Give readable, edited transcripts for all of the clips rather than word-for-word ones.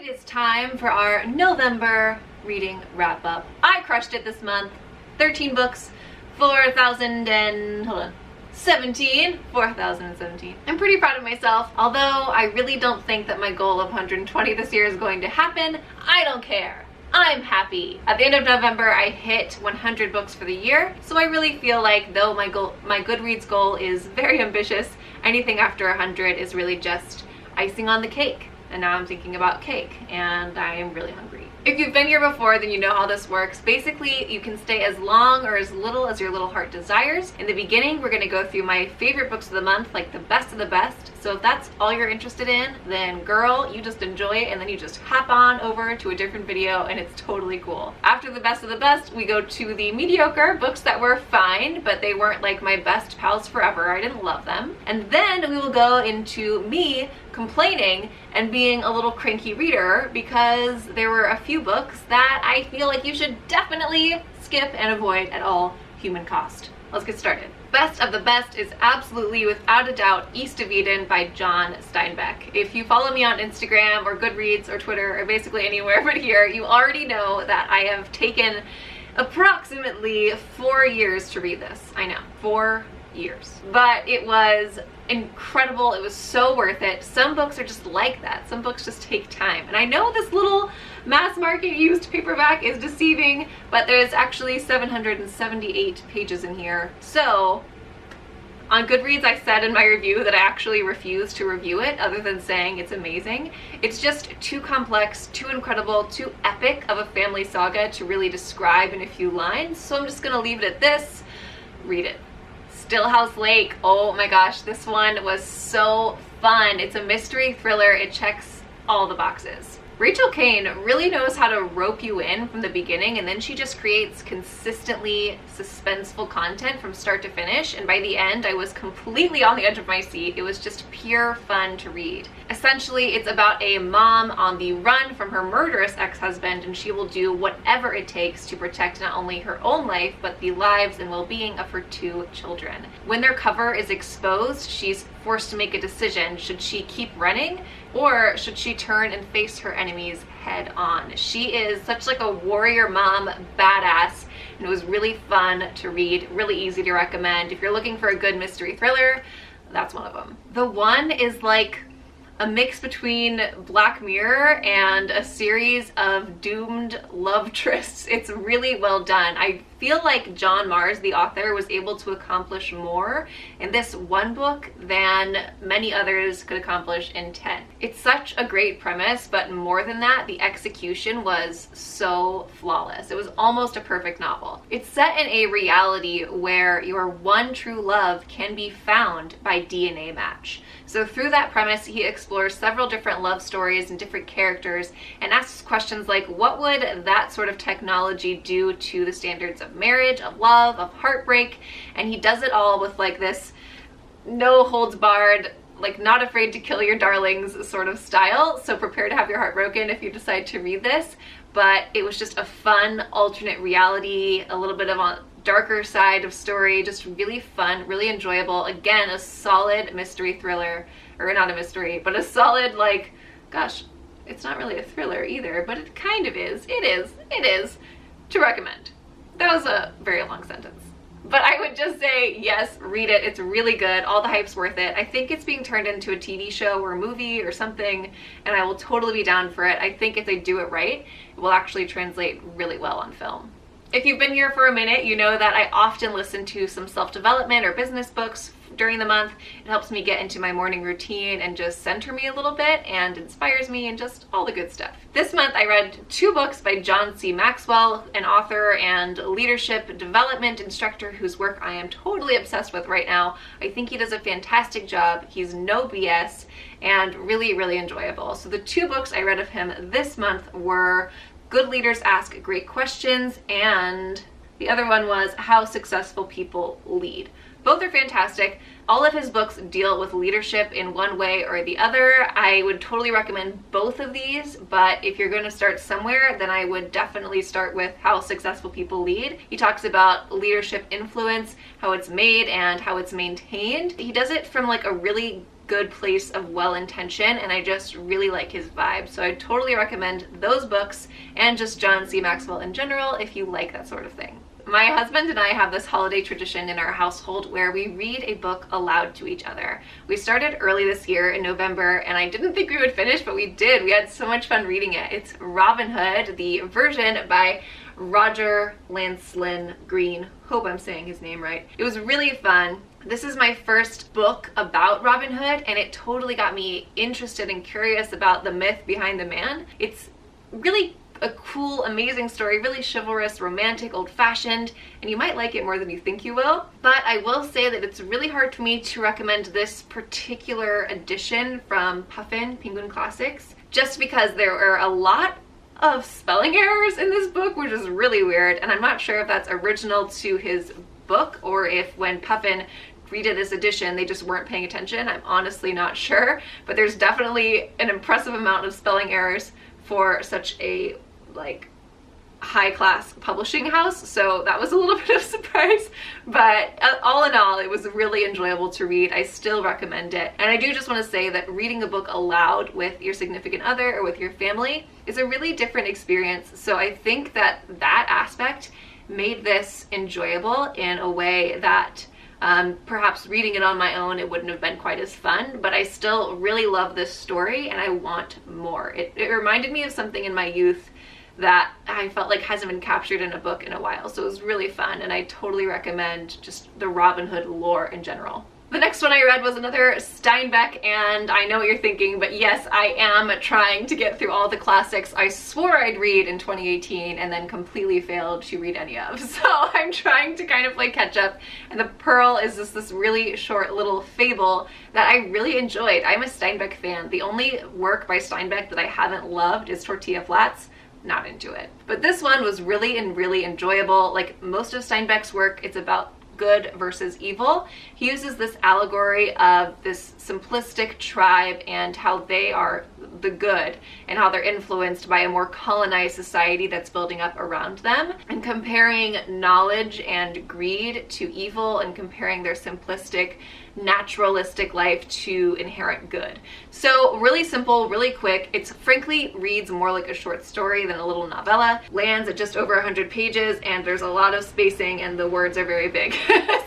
is time for our November reading wrap up. I crushed it this month. 13 books, 4,017. I'm pretty proud of myself. Although I really don't think that my goal of 120 this year is going to happen, I don't care. I'm happy. At the end of November, I hit 100 books for the year, so I really feel like though my GoodReads goal is very ambitious, anything after 100 is really just icing on the cake. And now I'm thinking about cake, and I am really hungry. If you've been here before, then you know how this works. Basically, you can stay as long or as little as your little heart desires. In the beginning, we're gonna go through my favorite books of the month, like the best of the best. So if that's all you're interested in, then girl, you just enjoy it, and then you just hop on over to a different video, and it's totally cool. After the best of the best, we go to the mediocre books that were fine, but they weren't like my best pals forever. I didn't love them. And then we will go into me complaining and being a little cranky reader because there were a few books that I feel like you should definitely skip and avoid at all human cost. Let's get started. Best of the best is absolutely, without a doubt, East of Eden by John Steinbeck. If you follow me on Instagram or GoodReads or Twitter or basically anywhere but here, you already know that I have taken approximately 4 years to read this. I know, 4 years. But it was incredible. It was so worth it. Some books are just like that. Some books just take time. And I know this little mass market used paperback is deceiving, but there's actually 778 pages in here. So on GoodReads, I said in my review that I actually refuse to review it other than saying it's amazing. It's just too complex, too incredible, too epic of a family saga to really describe in a few lines. So I'm just gonna leave it at this. Read it. Stillhouse Lake, oh my gosh, this one was so fun. It's a mystery thriller. It checks all the boxes. Rachel Kane really knows how to rope you in from the beginning, and then she just creates consistently suspenseful content from start to finish, and by the end I was completely on the edge of my seat. It was just pure fun to read. Essentially, it's about a mom on the run from her murderous ex-husband, and she will do whatever it takes to protect not only her own life, but the lives and well-being of her 2 children. When their cover is exposed, she's forced to make a decision. Should she keep running, or should she turn and face her enemies head on? She is such like a warrior mom badass, and it was really fun to read, really easy to recommend. If you're looking for a good mystery thriller, that's one of them. The One is like a mix between Black Mirror and a series of doomed love trysts. It's really well done. I feel like John Mars, the author, was able to accomplish more in this one book than many others could accomplish in 10. It's such a great premise, but more than that, the execution was so flawless. It was almost a perfect novel. It's set in a reality where your one true love can be found by DNA match. So through that premise, he explores several different love stories and different characters and asks questions like, what would that sort of technology do to the standards of marriage, of love, of heartbreak? And he does it all with like this no holds barred, like not afraid to kill your darlings sort of style. So prepare to have your heart broken if you decide to read this. But it was just a fun alternate reality, a little bit of a darker side of story, just really fun, really enjoyable. Again, a solid mystery thriller, or not a mystery, but a solid, like, gosh, it's not really a thriller either, but it kind of is. It is to recommend. That was a very long sentence. But I would just say, yes, read it. It's really good. All the hype's worth it. I think it's being turned into a TV show or a movie or something, and I will totally be down for it. I think if they do it right, it will actually translate really well on film. If you've been here for a minute, you know that I often listen to some self-development or business books during the month. It helps me get into my morning routine and just center me a little bit and inspires me and just all the good stuff. This month I read 2 books by John C. Maxwell, an author and leadership development instructor whose work I am totally obsessed with right now. I think he does a fantastic job. He's no BS and really, really enjoyable. So the 2 books I read of him this month were Good Leaders Ask Great Questions, and the other one was How Successful People Lead. Both are fantastic. All of his books deal with leadership in one way or the other. I would totally recommend both of these, but if you're going to start somewhere, then I would definitely start with How Successful People Lead. He talks about leadership influence, how it's made and how it's maintained. He does it from like a really good place of well-intention, and I just really like his vibe. So I totally recommend those books and just John C. Maxwell in general if you like that sort of thing. My husband and I have this holiday tradition in our household where we read a book aloud to each other. We started early this year in November, and I didn't think we would finish, but we did. We had so much fun reading it. It's Robin Hood, the version by Roger Lancelyn Green. Hope I'm saying his name right. It was really fun. This is my first book about Robin Hood, and it totally got me interested and curious about the myth behind the man. It's really a cool, amazing story, really chivalrous, romantic, old-fashioned, and you might like it more than you think you will. But I will say that it's really hard for me to recommend this particular edition from Puffin Penguin Classics, just because there are a lot of spelling errors in this book, which is really weird, and I'm not sure if that's original to his book or if when Puffin redid this edition they just weren't paying attention. I'm honestly not sure, but there's definitely an impressive amount of spelling errors for such a high-class publishing house, so that was a little bit of a surprise. But all in all, it was really enjoyable to read. I still recommend it, and I do just want to say that reading a book aloud with your significant other or with your family is a really different experience. So I think that that aspect made this enjoyable in a way that perhaps reading it on my own, it wouldn't have been quite as fun, but I still really love this story and I want more. It reminded me of something in my youth that I felt like hasn't been captured in a book in a while, so it was really fun, and I totally recommend just the Robin Hood lore in general. The next one I read was another Steinbeck, and I know what you're thinking, but yes, I am trying to get through all the classics I swore I'd read in 2018 and then completely failed to read any of. So I'm trying to kind of catch up, and The Pearl is just this really short little fable that I really enjoyed. I'm a Steinbeck fan. The only work by Steinbeck that I haven't loved is Tortilla Flats. Not into it. But this one was really enjoyable. Like most of Steinbeck's work, it's about good versus evil. He uses this allegory of this simplistic tribe and how they are the good and how they're influenced by a more colonized society that's building up around them, and comparing knowledge and greed to evil and comparing their simplistic naturalistic life to inherent good. So really simple, really quick. It's frankly reads more like a short story than a little novella. Lands at just over 100 pages, and there's a lot of spacing and the words are very big.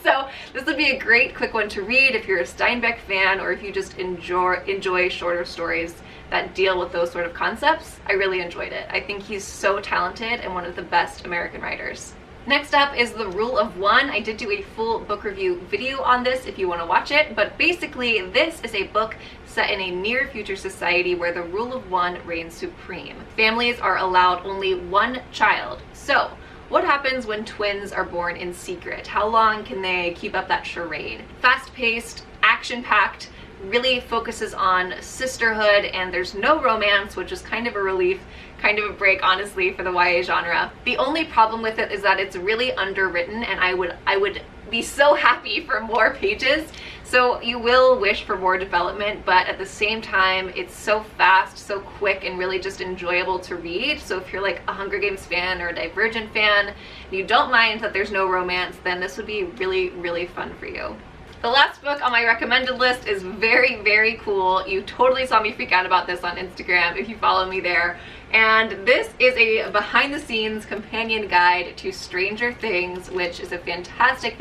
So this would be a great quick one to read if you're a Steinbeck fan or if you just enjoy shorter stories that deal with those sort of concepts. I really enjoyed it. I think he's so talented and one of the best American writers. Next up is The Rule of One. I did do a full book review video on this if you want to watch it, but basically this is a book set in a near future society where the rule of one reigns supreme. Families are allowed only one child. So what happens when twins are born in secret? How long can they keep up that charade? Fast-paced, action-packed, really focuses on sisterhood, and there's no romance, which is kind of a relief, kind of a break, honestly, for the YA genre. The only problem with it is that it's really underwritten, and I would be so happy for more pages. So you will wish for more development, but at the same time, it's so fast, so quick, and really just enjoyable to read. So if you're like a Hunger Games fan or a Divergent fan, and you don't mind that there's no romance, then this would be really fun for you. The last book on my recommended list is very cool. You totally saw me freak out about this on Instagram if you follow me there. And this is a behind-the-scenes companion guide to Stranger Things, which is a fantastic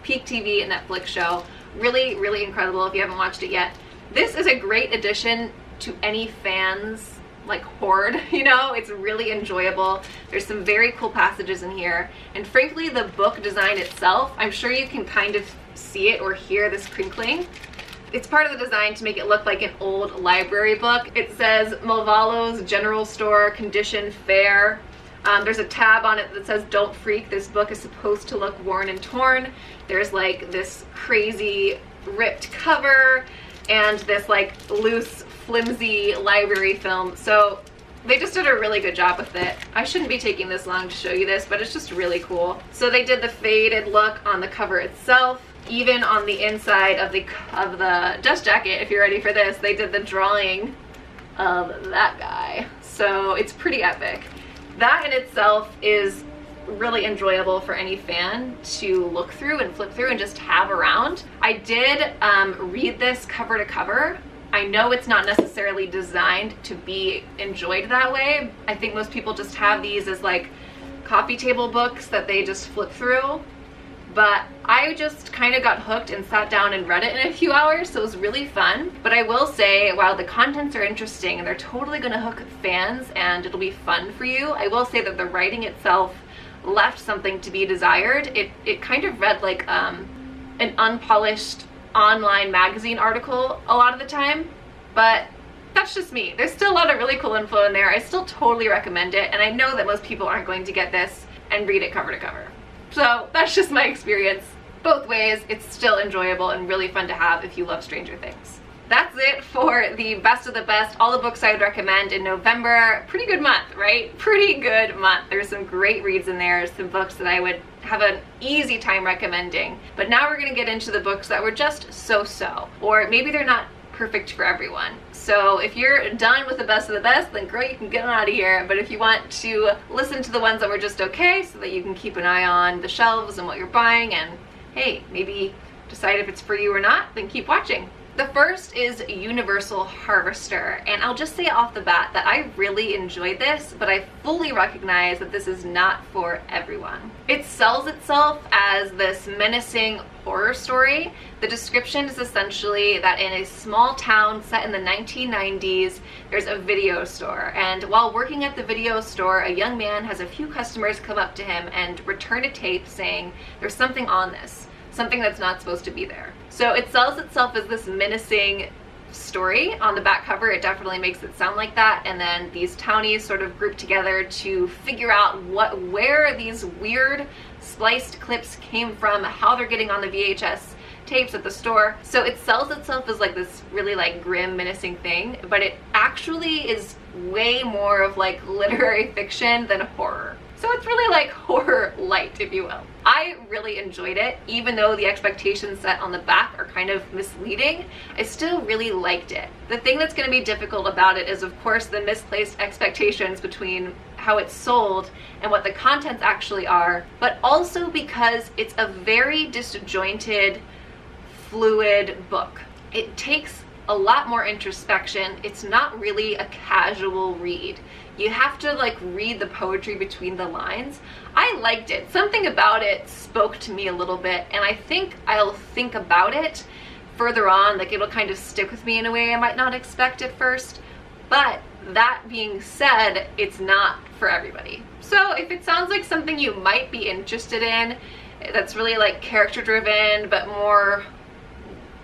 peak TV and Netflix show. Really incredible if you haven't watched it yet. This is a great addition to any fans horde, you know. It's really enjoyable. There's some very cool passages in here, and frankly the book design itself, I'm sure you can kind of see it or hear this crinkling. It's part of the design to make it look like an old library book. It says Malvalo's General Store, condition fair. There's a tab on it that says don't freak, this book is supposed to look worn and torn. There's this crazy ripped cover and this loose flimsy library film. So they just did a really good job with it. I shouldn't be taking this long to show you this, but it's just really cool. So they did the faded look on the cover itself. Even on the inside of the dust jacket, if you're ready for this, they did the drawing of that guy. So it's pretty epic. That in itself is really enjoyable for any fan to look through and flip through and just have around. I did read this cover to cover. I know it's not necessarily designed to be enjoyed that way. I think most people just have these as like coffee table books that they just flip through. But I just kind of got hooked and sat down and read it in a few hours, so it was really fun. But I will say, while the contents are interesting and they're totally gonna hook fans and it'll be fun for you, I will say that the writing itself left something to be desired. It kind of read like an unpolished online magazine article a lot of the time, but that's just me. There's still a lot of really cool info in there. I still totally recommend it, and I know that most people aren't going to get this and read it cover to cover. So that's just my experience. Both ways, it's still enjoyable and really fun to have if you love Stranger Things. That's it for the best of the best, all the books I would recommend in November. Pretty good month, right? Pretty good month. There's some great reads in there, some books that I would have an easy time recommending. But now we're gonna get into the books that were just so-so, or maybe they're not perfect for everyone. So if you're done with the best of the best, then girl, you can get on out of here. But if you want to listen to the ones that were just okay, so that you can keep an eye on the shelves and what you're buying, and hey, maybe decide if it's for you or not, then keep watching. The first is Universal Harvester, and I'll just say off the bat that I really enjoyed this, but I fully recognize that this is not for everyone. It sells itself as this menacing horror story. The description is essentially that in a small town set in the 1990s, there's a video store, and while working at the video store, a young man has a few customers come up to him and return a tape saying there's something on this, something that's not supposed to be there. So it sells itself as this menacing story. On the back cover, it definitely makes it sound like that, and then these townies sort of group together to figure out where these weird spliced clips came from, how they're getting on the VHS tapes at the store. So it sells itself as like this really like grim, menacing thing, but it actually is way more of like literary fiction than horror. So it's really like horror light, if you will. I really enjoyed it, even though the expectations set on the back are kind of misleading. I still really liked it. The thing that's going to be difficult about it is, of course, the misplaced expectations between how it's sold and what the contents actually are, but also because it's a very disjointed, fluid book. It takes a lot more introspection. It's not really a casual read. You have to like read the poetry between the lines. I liked it. Something about it spoke to me a little bit, and I think I'll think about it further on. Like it'll kind of stick with me in a way I might not expect at first. But that being said, it's not for everybody. So if it sounds like something you might be interested in, that's really like character driven but more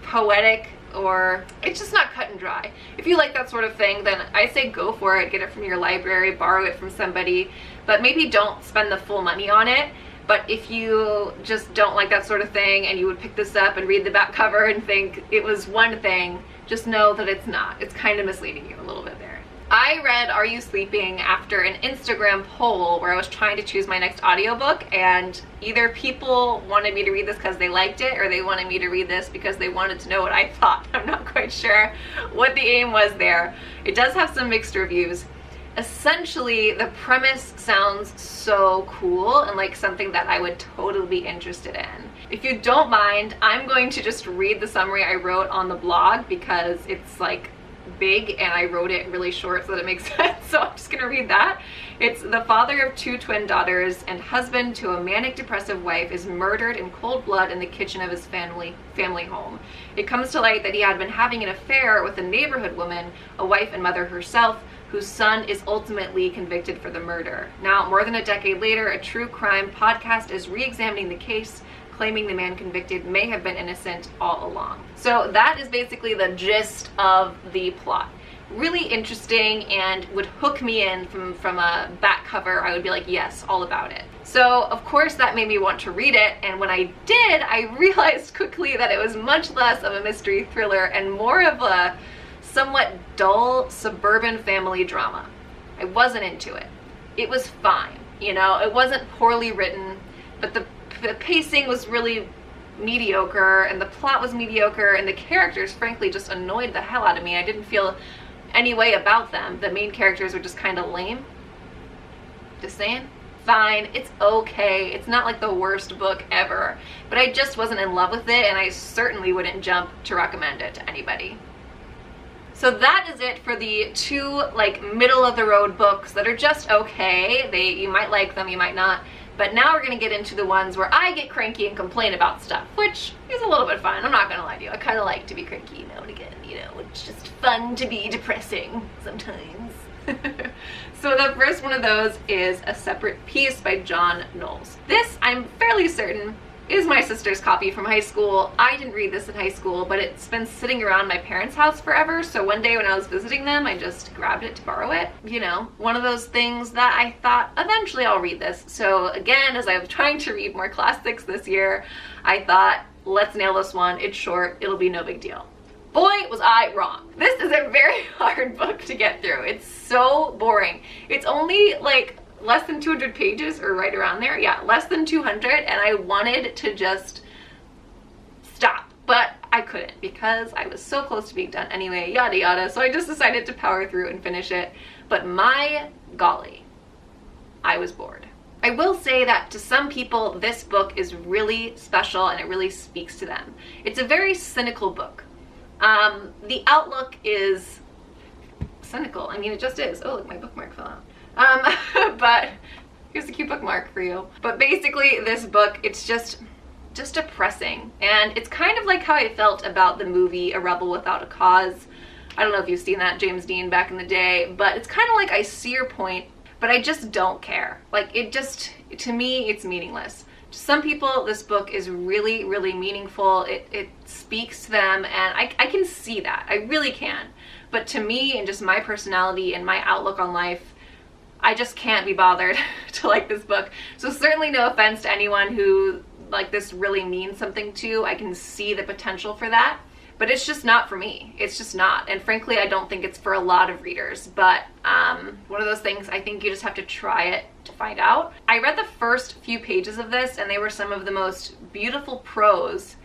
poetic, or it's just not cut and dry. If you like that sort of thing, then I say go for it. Get it from your library, borrow it from somebody, but maybe don't spend the full money on it. But if you just don't like that sort of thing and you would pick this up and read the back cover and think it was one thing, just know that it's not. It's kind of misleading you a little bit there. I read Are You Sleeping after an Instagram poll where I was trying to choose my next audiobook, and either people wanted me to read this because they liked it, or they wanted me to read this because they wanted to know what I thought. I'm not quite sure what the aim was there. It does have some mixed reviews. Essentially, the premise sounds so cool and like something that I would totally be interested in. If you don't mind, I'm going to just read the summary I wrote on the blog because it's like big and I wrote it really short so that it makes sense. So I'm just gonna read that. It's the father of 2 twin daughters and husband to a manic depressive wife is murdered in cold blood in the kitchen of his family home. It comes to light that he had been having an affair with a neighborhood woman, a wife and mother herself, whose son is ultimately convicted for the murder. Now, more than a decade later, a true crime podcast is re-examining the case, claiming the man convicted may have been innocent all along. So that is basically the gist of the plot. Really interesting and would hook me in from a back cover. I would be like, yes, all about it. So of course that made me want to read it, and when I did, I realized quickly that it was much less of a mystery thriller and more of a somewhat dull suburban family drama. I wasn't into it. It was fine, you know, it wasn't poorly written, but the pacing was really mediocre and the plot was mediocre and the characters frankly just annoyed the hell out of me. I didn't feel any way about them. The main characters were just kind of lame. Just saying. fine, it's okay. It's not like the worst book ever, but I just wasn't in love with it, and I certainly wouldn't jump to recommend it to anybody. So that is it for the 2 like middle of the road books that are just okay. You might like them, you might not. But now we're gonna get into the ones where I get cranky and complain about stuff, which is a little bit fun. I'm not gonna lie to you. I kind of like to be cranky now and again, you know. It's just fun to be depressing sometimes. So the first one of those is A Separate Piece by John Knowles. This, I'm fairly certain, is my sister's copy from high school. I didn't read this in high school, but it's been sitting around my parents' house forever, so one day when I was visiting them, I just grabbed it to borrow it. You know, one of those things that I thought, eventually I'll read this. So again, as I was trying to read more classics this year, I thought, let's nail this one. It's short, it'll be no big deal. Boy, was I wrong. This is a very hard book to get through. It's so boring. It's only like less than 200 pages, or right around there. Yeah, less than 200, and I wanted to just stop, but I couldn't because I was so close to being done anyway, yada yada, so I just decided to power through and finish it. But my golly, I was bored. I will say that to some people, this book is really special and it really speaks to them. It's a very cynical book. The outlook is cynical. I mean, it just is. Oh, look, my bookmark fell out. But here's a cute bookmark for you. But basically this book, it's just depressing, and it's kind of like how I felt about the movie A Rebel Without a Cause. I don't know if you've seen that, James Dean back in the day, but it's kind of like I see your point, but I just don't care. Like, it just, to me, it's meaningless. To some people, this book is really, really meaningful. It speaks to them, and I can see that. I really can. But to me, and just my personality and my outlook on life, I just can't be bothered to like this book. So certainly no offense to anyone who like this really means something to. I can see the potential for that, but it's just not for me. It's just not. And frankly, I don't think it's for a lot of readers, but one of those things, I think you just have to try it to find out. I read the first few pages of this, and they were some of the most beautiful prose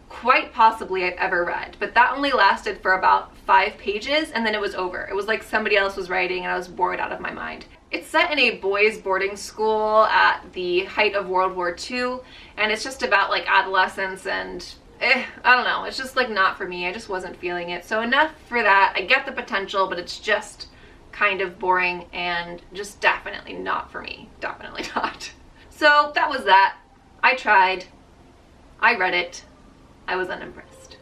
quite possibly I've ever read, but that only lasted for about 5 pages, and then it was over. It was like somebody else was writing and I was bored out of my mind. It's set in a boys' boarding school at the height of World War II, and it's just about like adolescence and I don't know, it's just like not for me. I just wasn't feeling it. So enough for that. I get the potential, but it's just kind of boring and just definitely not for me. Definitely not. So that was that. I tried. I read it. I was unimpressed.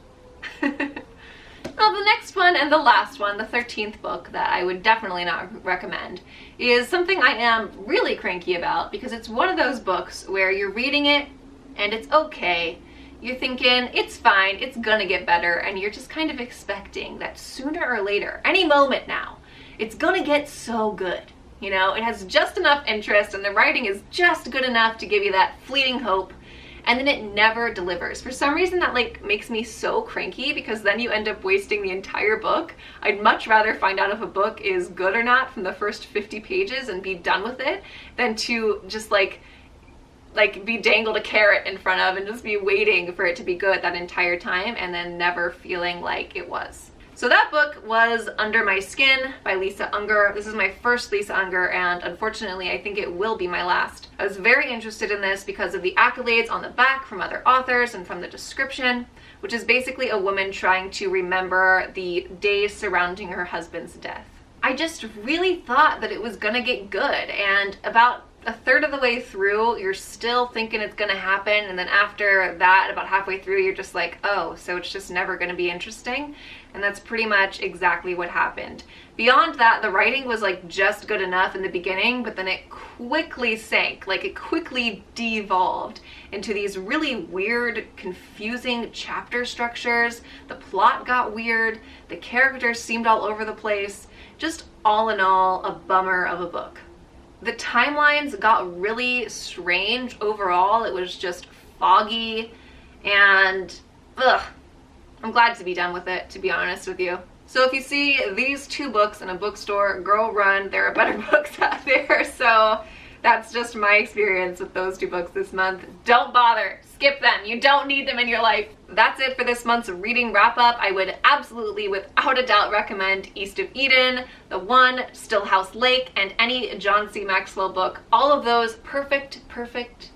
Well, the next one and the last one, the 13th book that I would definitely not recommend, is something I am really cranky about, because it's one of those books where you're reading it and it's okay. You're thinking, it's fine, it's gonna get better, and you're just kind of expecting that sooner or later, any moment now, it's gonna get so good. You know, it has just enough interest and the writing is just good enough to give you that fleeting hope, and then it never delivers. For some reason that like makes me so cranky, because then you end up wasting the entire book. I'd much rather find out if a book is good or not from the first 50 pages and be done with it than to just like be dangled a carrot in front of and just be waiting for it to be good that entire time and then never feeling like it was. So that book was Under My Skin by Lisa Unger. This is my first Lisa Unger, and unfortunately I think it will be my last. I was very interested in this because of the accolades on the back from other authors and from the description, which is basically a woman trying to remember the days surrounding her husband's death. I just really thought that it was gonna get good, and about a third of the way through, you're still thinking it's gonna happen, and then after that, about halfway through, you're just like, oh, so it's just never gonna be interesting. And that's pretty much exactly what happened. Beyond that, the writing was like just good enough in the beginning, but then it quickly sank, like it quickly devolved into these really weird, confusing chapter structures. The plot got weird, the characters seemed all over the place. Just all in all, a bummer of a book. The timelines got really strange overall. It was just foggy, and ugh, I'm glad to be done with it, to be honest with you. So if you see these 2 books in a bookstore, girl run, there are better books out there. So that's just my experience with those 2 books this month. Don't bother, skip them, you don't need them in your life. that's it for this month's reading wrap up. I would absolutely, without a doubt, recommend East of Eden, The One, Stillhouse Lake, and any John C. Maxwell book. All of those perfect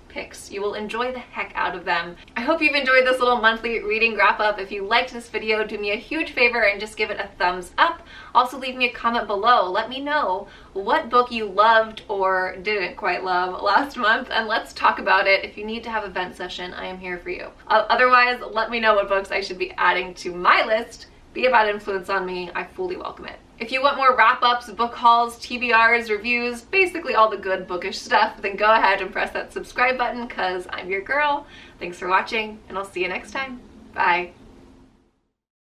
picks. You will enjoy the heck out of them. I hope you've enjoyed this little monthly reading wrap up. If you liked this video, do me a huge favor and just give it a thumbs up. Also leave me a comment below. Let me know what book you loved or didn't quite love last month, and let's talk about it. If you need to have a vent session, I am here for you. Otherwise, let me know what books I should be adding to my list. Be a bad influence on me. I fully welcome it. If you want more wrap-ups, book hauls, TBRs, reviews, basically all the good bookish stuff, then go ahead and press that subscribe button because I'm your girl. Thanks for watching, and I'll see you next time. Bye.